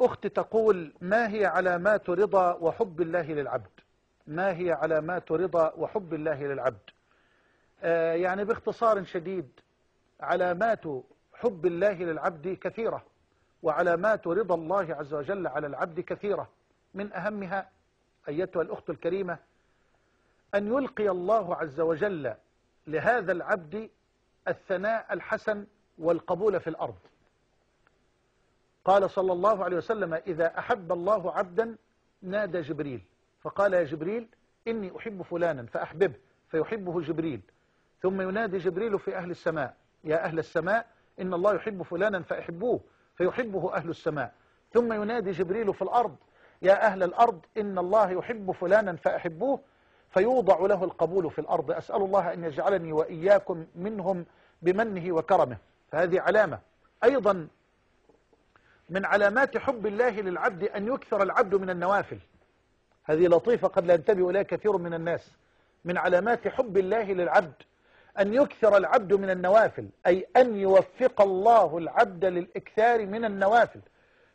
أخت تقول: ما هي علامات رضا وحب الله للعبد؟ ما هي علامات رضا وحب الله للعبد؟ يعني باختصار شديد، علامات حب الله للعبد كثيرة، وعلامات رضا الله عز وجل على العبد كثيرة. من أهمها أيتها الأخت الكريمة أن يلقي الله عز وجل لهذا العبد الثناء الحسن والقبول في الأرض. قال صلى الله عليه وسلم: إذا أحب الله عبدا نادى جبريل فقال: يا جبريل إني أحب فلانا فأحببه، فيحبه جبريل. ثم ينادي جبريل في أهل السماء: يا أهل السماء إن الله يحب فلانا فأحبوه، فيحبه أهل السماء. ثم ينادي جبريل في الأرض: يا أهل الأرض إن الله يحب فلانا فأحبوه، فيوضع له القبول في الأرض. أسأل الله أن يجعلني وإياكم منهم بمنه وكرمه. فهذه علامة. أيضا من علامات حب الله للعبد أن يكثر العبد من النوافل. هذه لطيفة قد لا ينتبه إليها كثير من الناس. من علامات حب الله للعبد أن يكثر العبد من النوافل، أي أن يوفق الله العبد للإكثار من النوافل.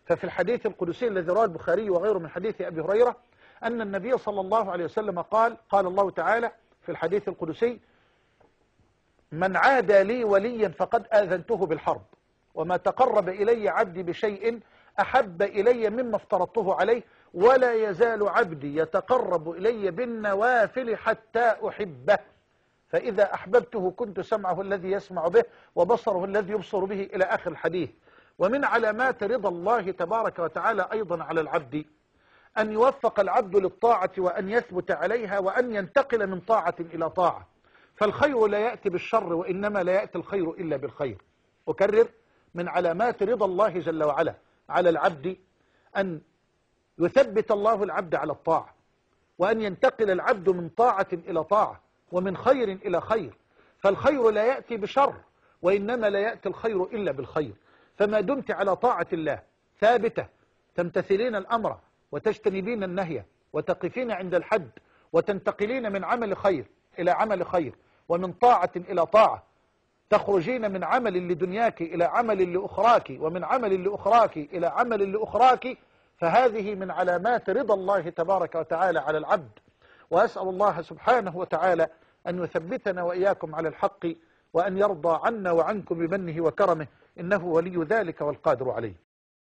ففي الحديث القدسي الذي رواه البخاري وغيره من حديث أبي هريرة أن النبي صلى الله عليه وسلم قال الله تعالى في الحديث القدسي: من عادى لي وليا فقد آذنته بالحرب، وما تقرب إلي عبدي بشيء أحب إلي مما افترضته عليه، ولا يزال عبدي يتقرب إلي بالنوافل حتى أحبه، فإذا أحببته كنت سمعه الذي يسمع به وبصره الذي يبصر به، إلى آخر الحديث. ومن علامات رضا الله تبارك وتعالى أيضا على العبد أن يوفق العبد للطاعة وأن يثبت عليها وأن ينتقل من طاعة إلى طاعة. فالخير لا يأتي بالشر، وإنما لا يأتي الخير إلا بالخير. أكرر: من علامات رضا الله جل وعلا على العبد أن يثبت الله العبد على الطاعة، وأن ينتقل العبد من طاعة إلى طاعة، ومن خير إلى خير. فالخير لا يأتي بشر، وإنما لا يأتي الخير إلا بالخير. فما دمت على طاعة الله ثابتة، تمتثلين الأمر وتجتنبين النهي وتقفين عند الحد، وتنتقلين من عمل خير إلى عمل خير، ومن طاعة إلى طاعة، تخرجين من عمل لدنياك إلى عمل لأخراك، ومن عمل لأخراك إلى عمل لأخراك، فهذه من علامات رضا الله تبارك وتعالى على العبد. وأسأل الله سبحانه وتعالى أن يثبتنا وإياكم على الحق، وأن يرضى عنا وعنكم بمنه وكرمه، إنه ولي ذلك والقادر عليه.